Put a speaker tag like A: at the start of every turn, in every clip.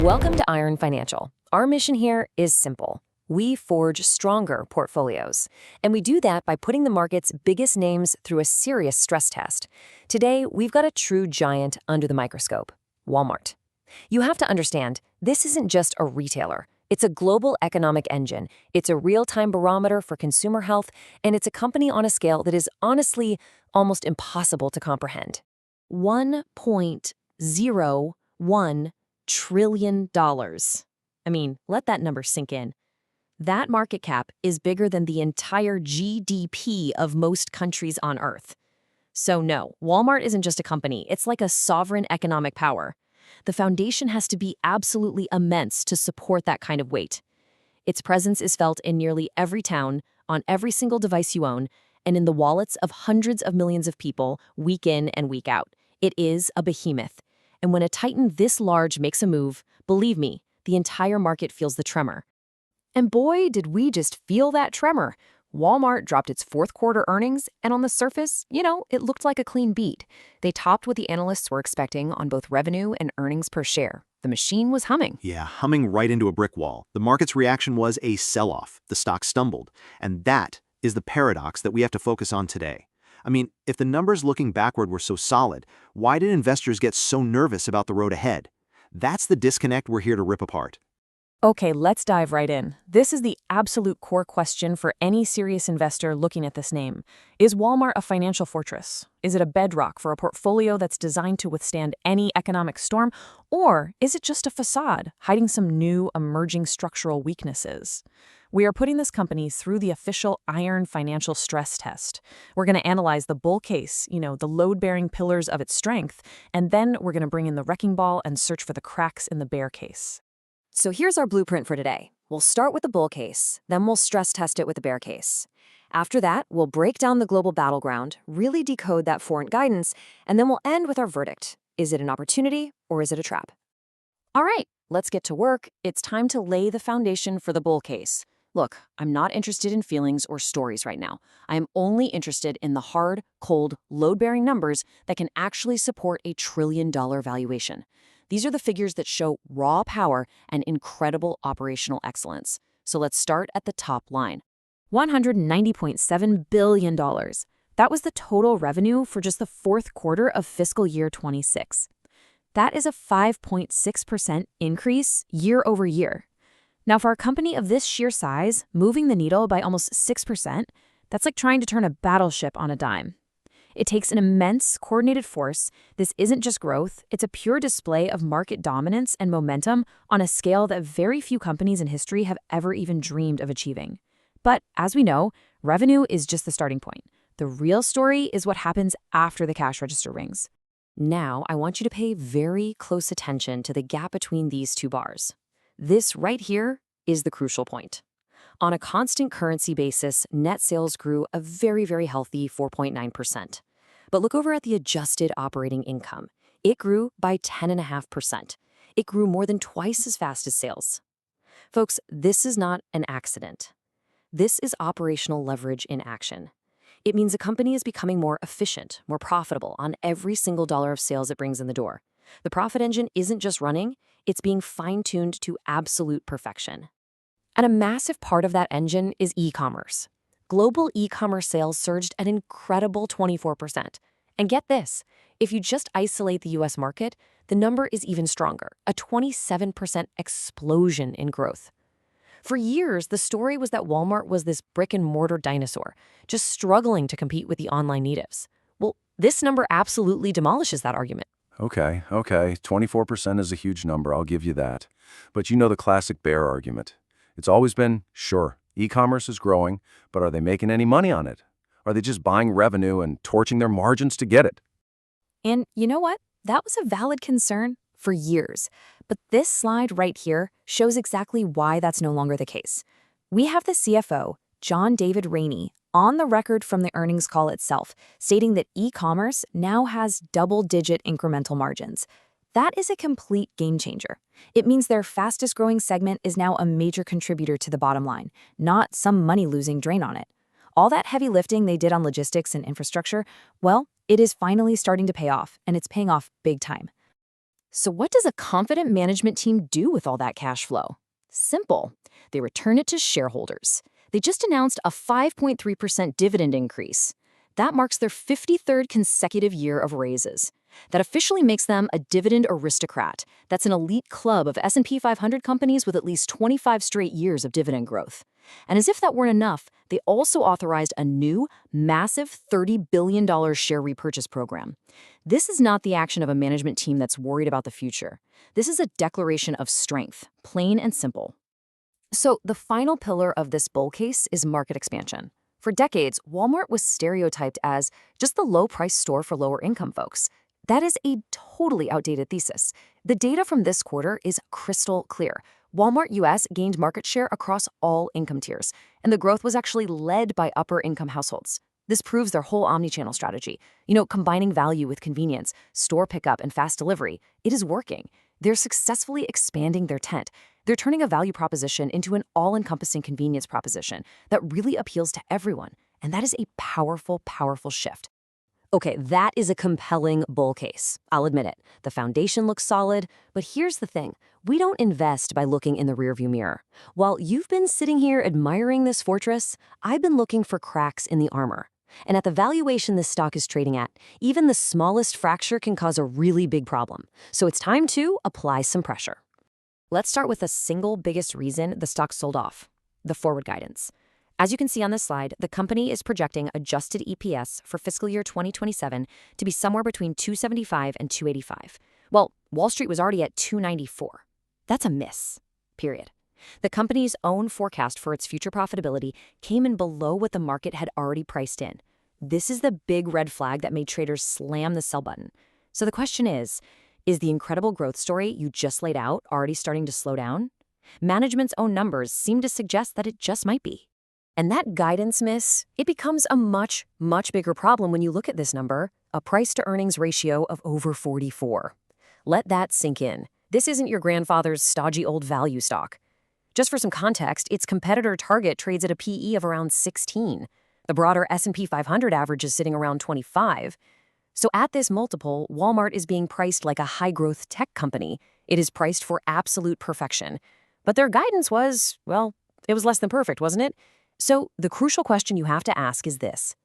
A: Welcome to Iron Financial. Our mission here is simple. We forge stronger portfolios. And we do that by putting the market's biggest names through a serious stress test. Today, we've got a true giant under the microscope, Walmart. You have to understand, this isn't just a retailer. It's a global economic engine. It's a real-time barometer for consumer health, and it's a company on a scale that is honestly almost impossible to comprehend. $1.01 trillion. I mean, let that number sink in. That market cap is bigger than the entire GDP of most countries on Earth. So no, Walmart isn't just a company, it's like a sovereign economic power. The foundation has to be absolutely immense to support that kind of weight. Its presence is felt in nearly every town, on every single device you own, and in the wallets of hundreds of millions of people week in and week out. It is a behemoth. And when a titan this large makes a move, believe me, the entire market feels the tremor. And boy, did we just feel that tremor. Walmart dropped its fourth quarter earnings, and on the surface, it looked like a clean beat. They topped what the analysts were expecting on both revenue and earnings per share. The machine was humming.
B: Yeah, humming right into a brick wall. The market's reaction was a sell-off. The stock stumbled. And that is the paradox that we have to focus on today. I mean, if the numbers looking backward were so solid, why did investors get so nervous about the road ahead? That's the disconnect we're here to rip apart.
A: Okay, let's dive right in. This is the absolute core question for any serious investor looking at this name. Is Walmart a financial fortress? Is it a bedrock for a portfolio that's designed to withstand any economic storm? Or is it just a facade, hiding some new, emerging structural weaknesses? We are putting this company through the official Iron Financial stress test. We're going to analyze the bull case, the load-bearing pillars of its strength, and then we're going to bring in the wrecking ball and search for the cracks in the bear case. So here's our blueprint for today. We'll start with the bull case, then we'll stress test it with the bear case. After that, we'll break down the global battleground, really decode that foreign guidance, and then we'll end with our verdict. Is it an opportunity or is it a trap? All right, let's get to work. It's time to lay the foundation for the bull case. Look, I'm not interested in feelings or stories right now. I am only interested in the hard, cold, load-bearing numbers that can actually support a $1 trillion valuation. These are the figures that show raw power and incredible operational excellence. So let's start at the top line. $190.7 billion. That was the total revenue for just the fourth quarter of fiscal year 26. That is a 5.6% increase year over year. Now, for a company of this sheer size, moving the needle by almost 6%, that's like trying to turn a battleship on a dime. It takes an immense coordinated force. This isn't just growth, it's a pure display of market dominance and momentum on a scale that very few companies in history have ever even dreamed of achieving. But as we know, revenue is just the starting point. The real story is what happens after the cash register rings. Now, I want you to pay very close attention to the gap between these two bars. This right here is the crucial point. On a constant currency basis, net sales grew a very, very healthy 4.9%. But look over at the adjusted operating income. It grew by 10.5%. It grew more than twice as fast as sales. Folks, this is not an accident. This is operational leverage in action. It means a company is becoming more efficient, more profitable on every single dollar of sales it brings in the door. The profit engine isn't just running, it's being fine-tuned to absolute perfection. And a massive part of that engine is e-commerce. Global e-commerce sales surged an incredible 24%. And get this, if you just isolate the US market, the number is even stronger, a 27% explosion in growth. For years, the story was that Walmart was this brick-and-mortar dinosaur, just struggling to compete with the online natives. Well, this number absolutely demolishes that argument.
C: Okay. 24% is a huge number, I'll give you that. But you know the classic bear argument. It's always been, sure, e-commerce is growing, but are they making any money on it? Are they just buying revenue and torching their margins to get it?
A: And you know what? That was a valid concern for years. But this slide right here shows exactly why that's no longer the case. We have the CFO, John David Rainey, on the record from the earnings call itself, stating that e-commerce now has double-digit incremental margins. That is a complete game changer. It means their fastest growing segment is now a major contributor to the bottom line, not some money-losing drain on it. All that heavy lifting they did on logistics and infrastructure, well, it is finally starting to pay off, and it's paying off big time. So what does a confident management team do with all that cash flow? Simple. They return it to shareholders. They just announced a 5.3% dividend increase. That marks their 53rd consecutive year of raises. That officially makes them a dividend aristocrat. That's an elite club of S&P 500 companies with at least 25 straight years of dividend growth. And as if that weren't enough, they also authorized a new, massive $30 billion share repurchase program. This is not the action of a management team that's worried about the future. This is a declaration of strength, plain and simple. So the final pillar of this bull case is market expansion. For decades, Walmart was stereotyped as just the low-price store for lower-income folks. That is a totally outdated thesis. The data from this quarter is crystal clear. Walmart US gained market share across all income tiers, and the growth was actually led by upper-income households. This proves their whole omnichannel strategy. Combining value with convenience, store pickup, and fast delivery, it is working. They're successfully expanding their tent. They're turning a value proposition into an all-encompassing convenience proposition that really appeals to everyone. And that is a powerful, powerful shift. Okay, that is a compelling bull case. I'll admit it. The foundation looks solid, but here's the thing. We don't invest by looking in the rearview mirror. While you've been sitting here admiring this fortress, I've been looking for cracks in the armor. And at the valuation this stock is trading at, even the smallest fracture can cause a really big problem. So it's time to apply some pressure. Let's start with the single biggest reason the stock sold off: the forward guidance. As you can see on this slide, the company is projecting adjusted EPS for fiscal year 2027 to be somewhere between $2.75 and $2.85. Well, Wall Street was already at $2.94. That's a miss, period. The company's own forecast for its future profitability came in below what the market had already priced in. This is the big red flag that made traders slam the sell button. So the question is the incredible growth story you just laid out already starting to slow down? Management's own numbers seem to suggest that it just might be. And that guidance miss, it becomes a much, much bigger problem when you look at this number, a price-to-earnings ratio of over 44. Let that sink in. This isn't your grandfather's stodgy old value stock. Just for some context, its competitor Target trades at a PE of around 16. The broader S&P 500 average is sitting around 25. So at this multiple, Walmart is being priced like a high-growth tech company. It is priced for absolute perfection. But their guidance was, well, it was less than perfect, wasn't it? So the crucial question you have to ask is this: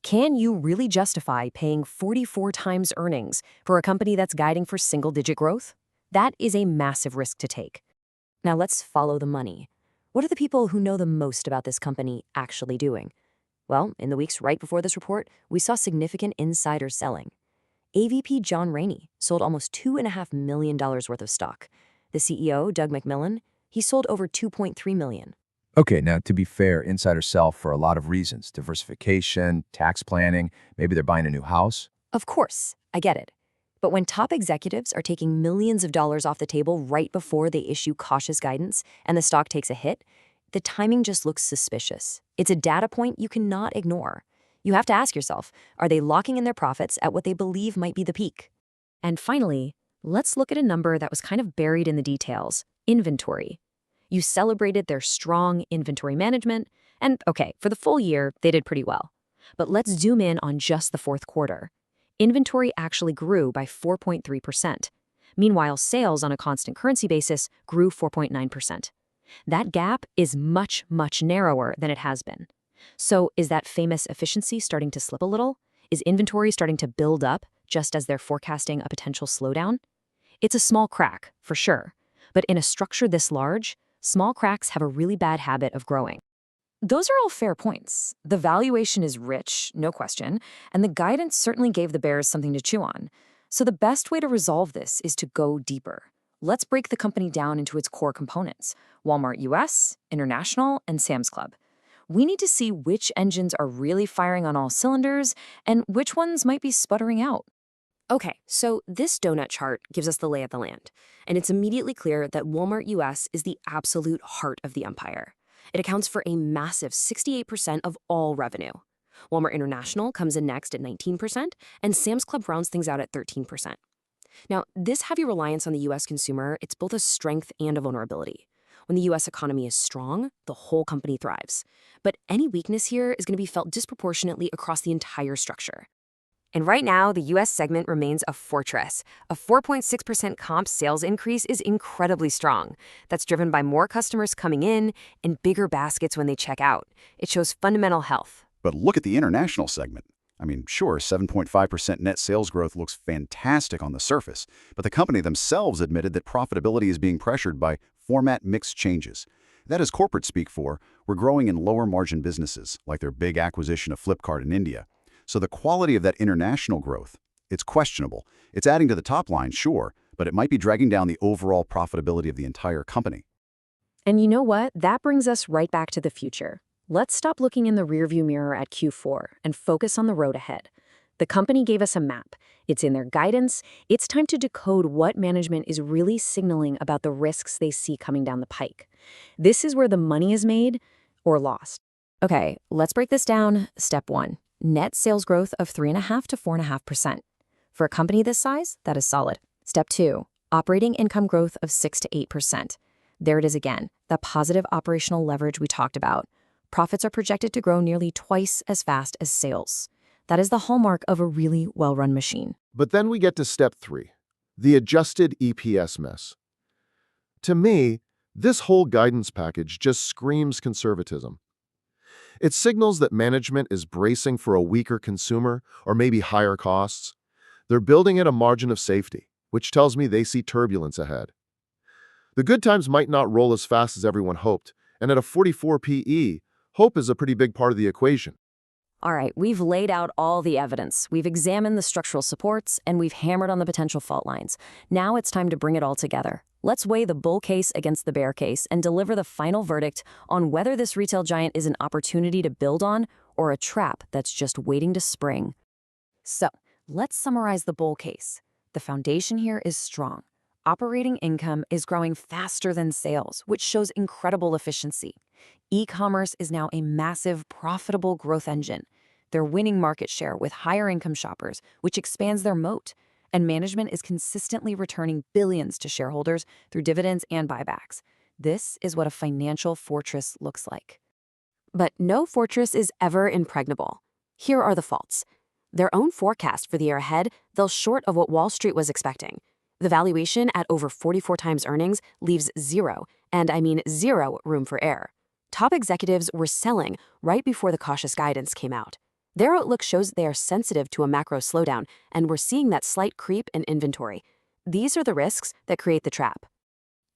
A: can you really justify paying 44 times earnings for a company that's guiding for single-digit growth? That is a massive risk to take. Now let's follow the money. What are the people who know the most about this company actually doing? Well, in the weeks right before this report, we saw significant insider selling. AVP John Rainey sold almost $2.5 million worth of stock. The CEO, Doug McMillon, he sold over $2.3 million.
D: Okay, now to be fair, insiders sell for a lot of reasons: diversification, tax planning, maybe they're buying a new house.
A: Of course, I get it. But when top executives are taking millions of dollars off the table right before they issue cautious guidance and the stock takes a hit, the timing just looks suspicious. It's a data point you cannot ignore. You have to ask yourself, are they locking in their profits at what they believe might be the peak? And finally, let's look at a number that was kind of buried in the details: inventory. You celebrated their strong inventory management, and okay, for the full year, they did pretty well. But let's zoom in on just the fourth quarter. Inventory actually grew by 4.3%. Meanwhile, sales on a constant currency basis grew 4.9%. That gap is much, much narrower than it has been. So is that famous efficiency starting to slip a little? Is inventory starting to build up just as they're forecasting a potential slowdown? It's a small crack, for sure. But in a structure this large, small cracks have a really bad habit of growing. Those are all fair points. The valuation is rich, no question, and the guidance certainly gave the bears something to chew on. So the best way to resolve this is to go deeper. Let's break the company down into its core components: Walmart US, International, and Sam's Club. We need to see which engines are really firing on all cylinders and which ones might be sputtering out. Okay, so this donut chart gives us the lay of the land, and it's immediately clear that Walmart US is the absolute heart of the empire. It accounts for a massive 68% of all revenue. Walmart International comes in next at 19%, and Sam's Club rounds things out at 13%. Now, this heavy reliance on the US consumer, it's both a strength and a vulnerability. When the US economy is strong, the whole company thrives. But any weakness here is going to be felt disproportionately across the entire structure.
E: And right now, the U.S. segment remains a fortress. A 4.6% comp sales increase is incredibly strong. That's driven by more customers coming in and bigger baskets when they check out. It shows fundamental health.
F: But look at the international segment. I mean, sure, 7.5% net sales growth looks fantastic on the surface, but the company themselves admitted that profitability is being pressured by format mix changes. That is corporate speak for, we're growing in lower margin businesses, like their big acquisition of Flipkart in India. So the quality of that international growth, it's questionable. It's adding to the top line, sure, but it might be dragging down the overall profitability of the entire company.
A: And you know what? That brings us right back to the future. Let's stop looking in the rearview mirror at Q4 and focus on the road ahead. The company gave us a map. It's in their guidance. It's time to decode what management is really signaling about the risks they see coming down the pike. This is where the money is made or lost. Okay, let's break this down. Step 1. Net sales growth of 3.5% to 4.5%. For a company this size, that is solid. Step 2. Operating income growth of 6 to 8%. There it is again, that positive operational leverage we talked about. Profits are projected to grow nearly twice as fast as sales. That is the hallmark of a really well-run machine.
G: But then we get to step 3, the adjusted EPS mess. To me, this whole guidance package just screams conservatism. It signals that management is bracing for a weaker consumer or maybe higher costs. They're building in a margin of safety, which tells me they see turbulence ahead. The good times might not roll as fast as everyone hoped, and at a 44 PE, hope is a pretty big part of the equation.
A: All right, we've laid out all the evidence. We've examined the structural supports, and we've hammered on the potential fault lines. Now it's time to bring it all together. Let's weigh the bull case against the bear case and deliver the final verdict on whether this retail giant is an opportunity to build on or a trap that's just waiting to spring. So, let's summarize the bull case. The foundation here is strong. Operating income is growing faster than sales, which shows incredible efficiency. E-commerce is now a massive, profitable growth engine. They're winning market share with higher income shoppers, which expands their moat. And management is consistently returning billions to shareholders through dividends and buybacks. This is what a financial fortress looks like. But no fortress is ever impregnable. Here are the faults. Their own forecast for the year ahead fell short of what Wall Street was expecting. The valuation at over 44 times earnings leaves zero, and I mean zero, room for error. Top executives were selling right before the cautious guidance came out. Their outlook shows they are sensitive to a macro slowdown, and we're seeing that slight creep in inventory. These are the risks that create the trap.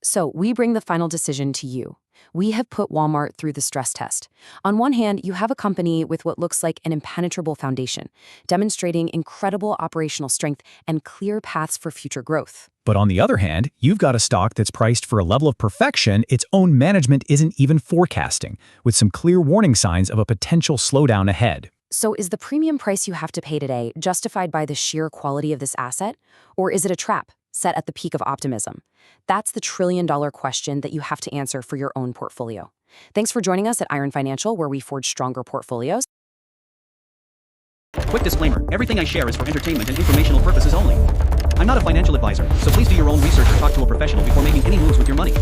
A: So we bring the final decision to you. We have put Walmart through the stress test. On one hand, you have a company with what looks like an impenetrable foundation, demonstrating incredible operational strength and clear paths for future growth.
H: But on the other hand, you've got a stock that's priced for a level of perfection its own management isn't even forecasting, with some clear warning signs of a potential slowdown ahead.
A: So is the premium price you have to pay today justified by the sheer quality of this asset? Or is it a trap set at the peak of optimism? That's the trillion-dollar question that you have to answer for your own portfolio. Thanks for joining us at Iron Financial, where we forge stronger portfolios.
I: Quick disclaimer, everything I share is for entertainment and informational purposes only. I'm not a financial advisor, so please do your own research or talk to a professional before making any moves with your money.